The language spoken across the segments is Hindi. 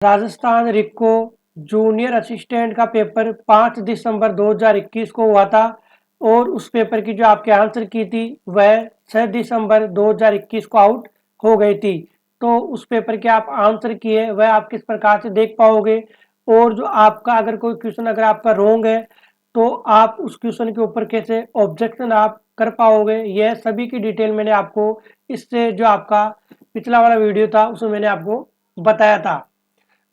राजस्थान रिक्को जूनियर असिस्टेंट का पेपर 5 दिसंबर 2021 को हुआ था और उस पेपर की जो आपके आंसर की थी वह 6 दिसंबर 2021 को आउट हो गई थी। तो उस पेपर के आप आंसर किए वह आप किस प्रकार से देख पाओगे और जो आपका अगर कोई क्वेश्चन अगर आपका रॉन्ग है तो आप उस क्वेश्चन के ऊपर कैसे ऑब्जेक्शन आप कर पाओगे, यह सभी की डिटेल मैंने आपको इससे जो आपका पिछला वाला वीडियो था उसमें मैंने आपको बताया था।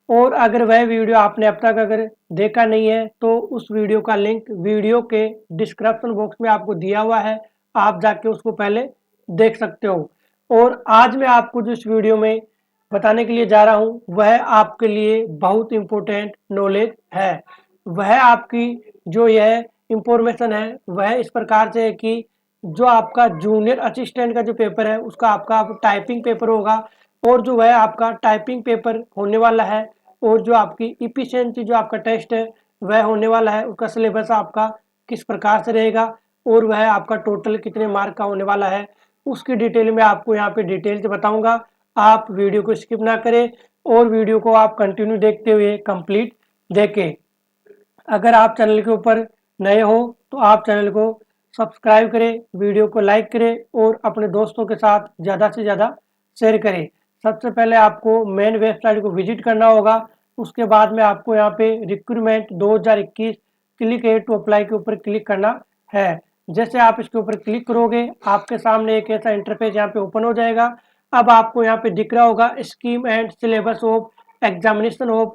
और अगर वह वीडियो आपने अब तक अगर देखा नहीं है तो उस वीडियो का लिंक वीडियो के डिस्क्रिप्शन बॉक्स में आपको दिया हुआ है, आप जाके उसको पहले देख सकते हो। और आज मैं आपको जो इस वीडियो में बताने के लिए जा रहा हूँ वह आपके लिए बहुत इम्पोर्टेंट नॉलेज है। वह आपकी जो यह इंफॉर्मेशन है वह इस प्रकार से है कि जो आपका जूनियर असिस्टेंट का जो पेपर है उसका आपका टाइपिंग पेपर होगा और जो वह आपका टाइपिंग पेपर होने वाला है और जो आपकी इफिशिएंसी जो आपका टेस्ट है वह होने वाला है, उसका सिलेबस आपका किस प्रकार से रहेगा और वह आपका टोटल कितने मार्क का होने वाला है उसकी डिटेल में आपको यहाँ पे डिटेल से बताऊंगा। आप वीडियो को स्किप ना करें और वीडियो को आप कंटिन्यू देखते हुए कंप्लीट देखें। अगर आप चैनल के ऊपर नए हो तो आप चैनल को सब्सक्राइब करें, वीडियो को लाइक करें और अपने दोस्तों के साथ ज़्यादा से ज़्यादा शेयर करें। सबसे पहले आपको मेन वेबसाइट को विजिट करना होगा, उसके बाद में आपको यहाँ पे रिक्रूटमेंट 2021 क्लिक है टू अप्लाई के ऊपर क्लिक करना है। जैसे आप इसके ऊपर क्लिक करोगे आपके सामने एक ऐसा इंटरफेस यहाँ पे ओपन हो जाएगा। अब आपको यहाँ पे दिख रहा होगा scheme and syllabus of examination of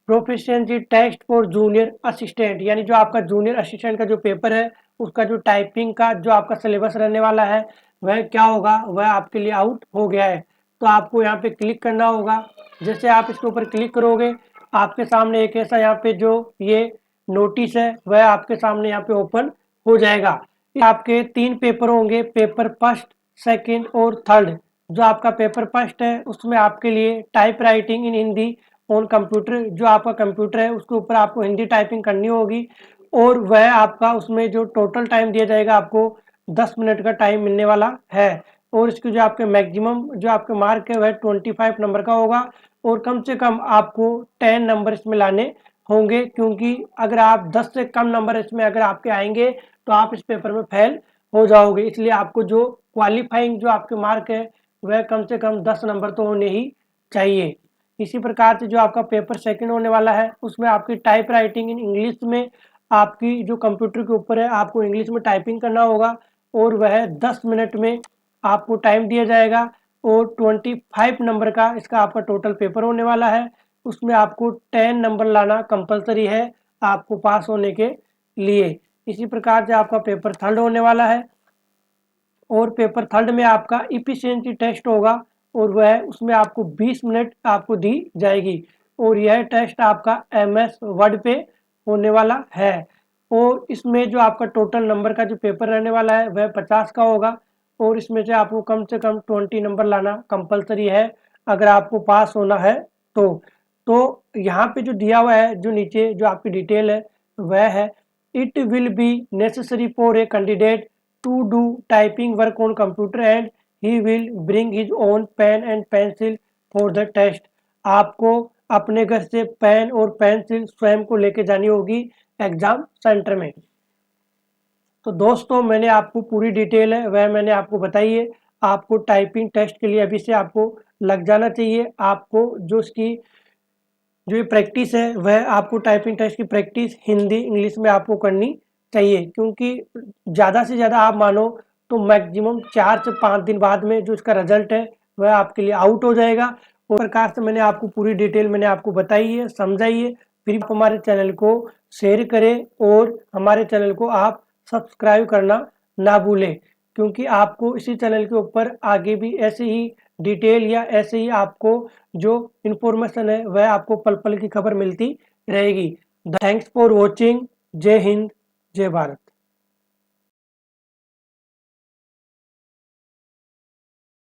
proficiency test for junior assistant, यानी जो आपका जूनियर असिस्टेंट का जो पेपर है उसका जो टाइपिंग का जो आपका सिलेबस रहने वाला है वह क्या होगा, वह आपके लिए आउट हो गया है। तो आपको यहाँ पे क्लिक करना होगा। जैसे आप इसके ऊपर क्लिक करोगे आपके सामने एक ऐसा यहाँ पे जो ये नोटिस है वह आपके सामने यहाँ पे ओपन हो जाएगा। आपके 3 पेपर होंगे, पेपर फर्स्ट, सेकंड और थर्ड। जो आपका पेपर फर्स्ट है उसमें आपके लिए type writing in Hindi on computer, जो आपका कंप्यूटर है उसके ऊपर आपको हिंदी टाइपिंग करनी होगी और वह आपका उसमें जो टोटल टाइम दिया जाएगा आपको 10 मिनट का टाइम मिलने वाला है। और इसके जो आपके मैक्सिमम जो आपके मार्क है वह 25 नंबर का होगा और कम से कम आपको 10 नंबर इसमें लाने होंगे, क्योंकि अगर आप 10 से कम नंबर इसमें अगर आपके आएंगे तो आप इस पेपर में फेल हो जाओगे। इसलिए आपको जो क्वालिफाइंग जो आपके मार्क है वह कम से कम 10 नंबर तो होने ही चाहिए। इसी प्रकार से जो आपका पेपर सेकंड होने वाला है उसमें आपकी टाइप राइटिंग इन इंग्लिश में आपकी जो कंप्यूटर के ऊपर है आपको इंग्लिश में टाइपिंग करना होगा और वह 10 मिनट में आपको टाइम दिया जाएगा और 25 नंबर का इसका आपका टोटल पेपर होने वाला है। उसमें आपको 10 नंबर लाना कंपलसरी है आपको पास होने के लिए। इसी प्रकार से आपका पेपर थर्ड होने वाला है और पेपर थर्ड में आपका इफिशिएंसी टेस्ट होगा और वह उसमें आपको 20 मिनट आपको दी जाएगी और यह टेस्ट आपका MS वर्ड पे होने वाला है। और इसमें जो आपका टोटल नंबर का जो पेपर रहने वाला है वह 50 का होगा और इसमें से आपको कम से कम 20 नंबर लाना कंपलसरी है अगर आपको पास होना है तो यहाँ पे जो दिया हुआ है जो नीचे जो आपकी डिटेल है वह है it will be necessary for a candidate to do typing work on computer and he will bring his own pen and pencil for the test। आपको अपने घर से पेन और पेंसिल स्वयं को लेके जानी होगी एग्जाम सेंटर में। तो दोस्तों मैंने आपको पूरी डिटेल है वह मैंने आपको बताई है। आपको टाइपिंग टेस्ट के लिए अभी से आपको लग जाना चाहिए। आपको जो इसकी जो ये प्रैक्टिस है वह आपको टाइपिंग टेस्ट की प्रैक्टिस हिंदी इंग्लिश में आपको करनी चाहिए, क्योंकि ज़्यादा से ज़्यादा आप मानो तो मैक्सिमम 4 से 5 दिन बाद में जो इसका रिजल्ट है वह आपके लिए आउट हो जाएगा। और प्रकार से मैंने आपको पूरी डिटेल मैंने आपको बताई है, समझाई है। फिर आप हमारे चैनल को शेयर करें और हमारे चैनल को आप सब्सक्राइब करना ना भूलें, क्योंकि आपको इसी चैनल के ऊपर आगे भी ऐसे ही डिटेल या ऐसे ही आपको जो इन्फॉर्मेशन है वह आपको पल पल की खबर मिलती रहेगी। Thanks for watching. जय हिंद, जय भारत।